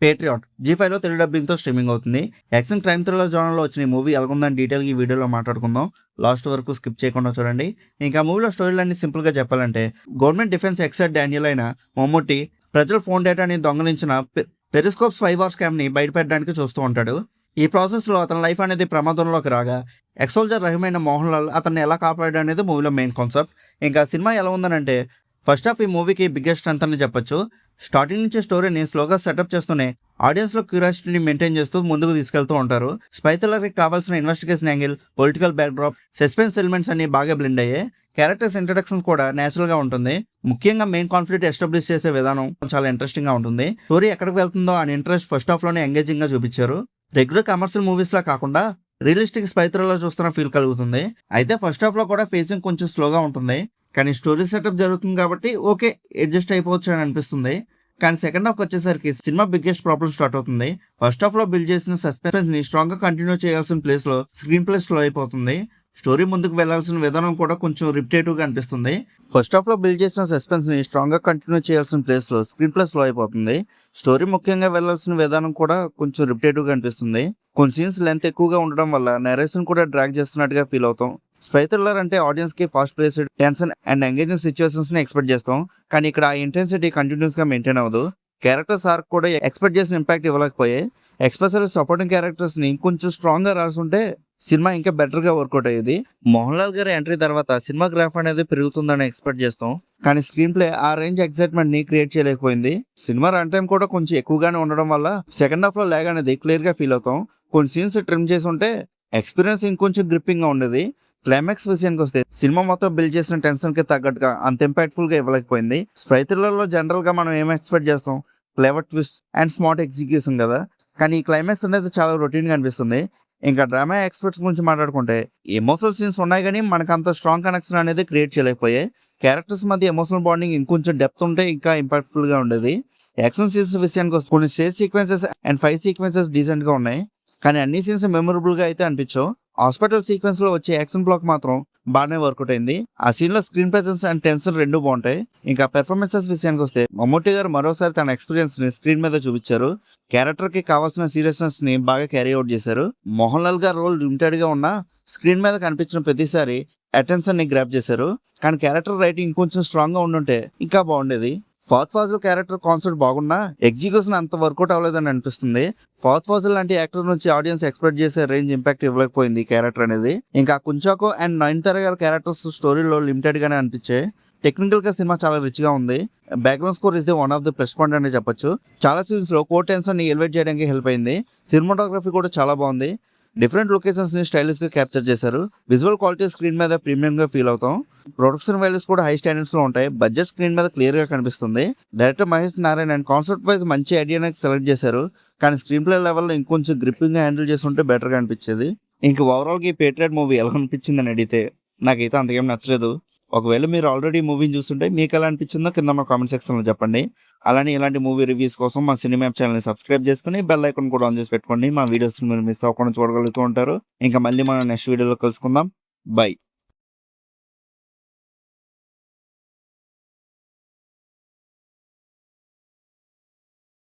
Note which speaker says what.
Speaker 1: Patriot జీ5లో Telugu డబ్బింగ్తో streaming అవుతుంది. Action crime thriller జోనర్లో వచ్చిన ఈ మూవీ ఎలాగుందని డీటెయిల్గా ఈ వీడియోలో మాట్లాడుకుందాం. లాస్ట్ వరకు స్కిప్ చేయకుండా చూడండి. ఇంకా మూవీలో స్టోరీలన్నీ సింపుల్గా చెప్పాలంటే, గవర్నమెంట్ డిఫెన్స్ ఎక్సైట్ డానియల్ అయిన మమ్ముట్టి ప్రజల ఫోన్ డేటాని దొంగలించిన పెరిస్కోప్ స్పైవార్ స్కామ్ని బయటపెట్టడానికి చూస్తూ ఉంటాడు. ఈ ప్రాసెస్లో అతని లైఫ్ అనేది ప్రమాదంలోకి రాగా ఎక్స్ సోల్జర్ రహీమైన మోహన్ లాల్ అతన్ని ఎలా కాపాడాడు అనేది మూవీలో మెయిన్ కాన్సెప్ట్. ఇంకా సినిమా ఎలా ఉందనంటే, ఫస్ట్ హాఫ్ ఈ మూవీకి బిగ్గెస్ట్ స్ట్రెంత్ అని చెప్పొచ్చు. స్టార్టింగ్ నుంచి స్టోరీని స్లోగా సెటప్ చేస్తూనే ఆడియన్స్లో క్యూరియాసిటీని మెయింటైన్ చేస్తూ ముందుకు తీసుకెళ్తూ ఉంటారు. స్పై థ్రిల్లర్కి కావాల్సిన investigation angle, political backdrop, suspense elements అన్ని బాగా బ్లెండ్ అయ్యాయి. క్యారెక్టర్స్ ఇంట్రడక్షన్ కూడా న్యాచురల్గా ఉంటుంది. ముఖ్యంగా మెయిన్ కాన్ఫ్లిక్ట్ ఎస్టాబ్లిష్ చేసే విధానం చాలా ఇంట్రెస్టింగ్గా ఉంటుంది. స్టోరీ ఎక్కడికి వెళ్తుందో అని ఇంట్రెస్ట్ ఫస్ట్ హాఫ్లోనే ఎంగేజింగ్గా చూపించారు. రెగ్యులర్ కమర్షియల్ మూవీస్లా కాకుండా రియలిస్టిక్ స్పై థ్రిల్లర్ చూస్తున్న ఫీల్ కలుగుతుంది. అయితే ఫస్ట్ హాఫ్లో కూడా ఫేసింగ్ కొంచెం స్లోగా ఉంటుంది, కానీ స్టోరీ సెటప్ జరుగుతుంది కాబట్టి ఓకే అడ్జస్ట్ అయిపోవచ్చు అని అనిపిస్తుంది. కానీ సెకండ్ హాఫ్ వచ్చేసరికి సినిమా బిగ్గెస్ట్ ప్రాబ్లమ్ స్టార్ట్ అవుతుంది. ఫస్ట్ హాఫ్లో బిల్డ్ చేసిన సస్పెన్స్ని స్ట్రాంగ్గా కంటిన్యూ చేయాల్సిన ప్లేస్లో స్క్రీన్ ప్లే స్లో అయిపోతుంది. స్టోరీ ముందుకు వెళ్లాల్సిన విధానం కూడా కొంచెం రిపిటేటివ్గా అనిపిస్తుంది. ఫస్ట్ హాఫ్లో బిల్డ్ చేసిన సస్పెన్స్ని స్ట్రాంగ్గా కంటిన్యూ చేయాల్సిన ప్లేస్లో స్క్రీన్ ప్లే స్లో అయిపోతుంది. స్టోరీ ముఖ్యంగా వెళ్లాల్సిన విధానం కూడా కొంచెం రిపిటేటివ్గా అనిపిస్తుంది. కొన్ని సీన్స్ లెంత్ ఎక్కువగా ఉండడం వల్ల నరేషన్ కూడా డ్రాగ్ చేస్తున్నట్టుగా ఫీల్ అవుతాం. స్పై థ్రిల్లర్ అంటే ఆడియన్స్కి fast paced, tension and engaging సిచ్యువేషన్స్ని ఎక్స్పెక్ట్ చేస్తాం. కానీ ఇక్కడ ఆ ఇంటెన్సిటీ కంటిన్యూస్గా మెయింటైన్ అవ్వదు. క్యారెక్టర్స్ ఆర్క్ కూడా ఎక్స్పెక్ట్ చేసిన ఇంపాక్ట్ ఇవ్వలేకపోయాయి. ఎక్స్పెషల్లీ సపోర్టింగ్ క్యారెక్టర్స్ని ఇంకొంచెం స్ట్రాంగ్గా రాసుంటే సినిమా ఇంకా బెటర్గా వర్కౌట్ అయ్యేది. మోహన్ లాల్ గారి ఎంట్రీ తర్వాత సినిమా గ్రాఫ్ అనేది పెరుగుతుందని ఎక్స్పెక్ట్ చేస్తాం, కానీ స్క్రీన్ ప్లే ఆ రేంజ్ ఎక్సైట్మెంట్ని క్రియేట్ చేయలేకపోయింది. సినిమా రన్ టైం కూడా కొంచెం ఎక్కువగానే ఉండడం వల్ల సెకండ్ హాఫ్లో ల్యాగ్ అనేది క్లియర్గా ఫీల్ అవుతాం. కొన్ని సీన్స్ ట్రిమ్ చేసి ఉంటే ఎక్స్పీరియన్స్ ఇంకొంచెం గ్రిప్పింగ్గా ఉండేది. క్లైమాక్స్ విషయానికి వస్తే సినిమా మొత్తం బిల్డ్ చేసిన టెన్షన్కి తగ్గట్టుగా అంత ఇంపాక్ట్ఫుల్గా ఇవ్వలేకపోయింది. స్పై థ్రిల్లర్లో జనరల్గా మనం ఏం ఎక్స్పెక్ట్ చేస్తాం, clever twist and smart execution కదా, కానీ ఈ క్లైమాక్స్ అనేది చాలా రొటీన్గా అనిపిస్తుంది. ఇంకా డ్రామా ఎక్స్పర్ట్స్ గురించి మాట్లాడుకుంటే ఎమోషనల్ సీన్స్ ఉన్నాయి, కానీ మనకు అంత స్ట్రాంగ్ కనెక్షన్ అనేది క్రియేట్ చేయలేకపోయాయి. క్యారెక్టర్స్ మధ్య ఎమోషనల్ బాండింగ్ ఇంకొంచెం డెప్త్ ఉంటే ఇంకా ఇంపాక్ట్ఫుల్గా ఉండేది. యాక్షన్ సీన్స్ విషయానికి వస్తే కొన్ని stage sequences and fight sequences డీసెంట్గా ఉన్నాయి, కానీ అన్ని సీన్స్ మెమొరబుల్గా అయితే అనిపించవు. హాస్పిటల్ సీక్వెన్స్లో వచ్చే యాక్షన్ బ్లాక్ మాత్రం బాగానే వర్కౌట్ అయింది. ఆ సీన్లో స్క్రీన్ ప్రెజెన్స్ అండ్ టెన్షన్ రెండు బాగుంటాయి. ఇంకా పెర్ఫార్మెన్సెస్ విషయానికి వస్తే మమ్ముట్టి గారు మరోసారి తన ఎక్స్పీరియన్స్ని స్క్రీన్ మీద చూపించారు. క్యారెక్టర్కి కావాల్సిన సీరియస్నెస్ని బాగా క్యారీ అవుట్ చేశారు. మోహన్ లాల్ గారు రోల్ లిమిటెడ్గా ఉన్నా స్క్రీన్ మీద కనిపించిన ప్రతిసారి అటెన్షన్ని గ్రాప్ చేశారు. కానీ క్యారెక్టర్ రైటింగ్ ఇంకొంచెం స్ట్రాంగ్గా ఉండుంటే ఇంకా బాగుండేది. ఫాత్ ఫాజిల్ క్యారెక్టర్ కాన్సెప్ట్ బాగున్నా ఎగ్జిక్యూషన్ అంత వర్కౌట్ అవ్వలేదని అనిపిస్తుంది. ఫాత్ ఫాజిల్ లాంటి యాక్టర్ నుంచి ఆడియన్స్ ఎక్స్పెక్ట్ చేసే రేంజ్ ఇంపాక్ట్ ఇవ్వలేకపోయింది క్యారెక్టర్ అనేది. ఇంకా కుంచాకో అండ్ నయనతార గారి క్యారెక్టర్స్ స్టోరీలో లిమిటెడ్ గానే అనిపించాయి. టెక్నికల్ గా సినిమా చాలా రిచ్ గా ఉంది. Background score is the one of the plus point అని చెప్పొచ్చు. చాలా సీన్స్ లో కోర్ టెన్షన్ ని ఎలివేట్ చేయడానికి హెల్ప్ అయింది. సినిమాటోగ్రఫీ కూడా చాలా బాగుంది. డిఫరెంట్ లొకేషన్స్ ని స్టైలిష్ గా క్యాప్చర్ చేశారు. విజువల్ క్వాలిటీ స్క్రీన్ మీద ప్రీమియం గా ఫీల్ అవుతాం. ప్రొడక్షన్ వాల్యూస్ కూడా హై స్టాండర్డ్స్ లో ఉంటాయి. బడ్జెట్ స్క్రీన్ మీద క్లియర్ గా కనిపిస్తుంది. Director Mahesh Narayan and concept wise మంచి ఐడియాని సెలెక్ట్ చేశారు, కానీ స్క్రీన్ ప్లే లెవెల్లో ఇంకొంచెం గ్రిప్పింగ్ గా హ్యాండిల్ చేసి ఉంటే బెటర్ గా అనిపించేది. ఇంకా ఓవరాల్ గా ఈ పేట్రియట్ మూవీ ఎలా అనిపించింది అని అడిగితే నాకైతే అంతకేం నచ్చలేదు. ఒకవేళ మీరు ఆల్రెడీ మూవీని చూస్తుంటే మీకు ఎలా అనిపించిందో కింద మా కామెంట్ సెక్షన్లో చెప్పండి. అలానే ఇలాంటి మూవీ రివ్యూస్ కోసం మా సినిమా ఛానల్ని సబ్స్క్రైబ్ చేసుకుని బెల్ ఐకాన్ కూడా ఆన్ చేసి పెట్టుకోండి. మా వీడియోస్ని మీరు మిస్ అవ్వకుండా చూడగలుగుతూ ఉంటారు. ఇంకా మళ్ళీ మనం నెక్స్ట్ వీడియోలో కలుసుకుందాం. బై.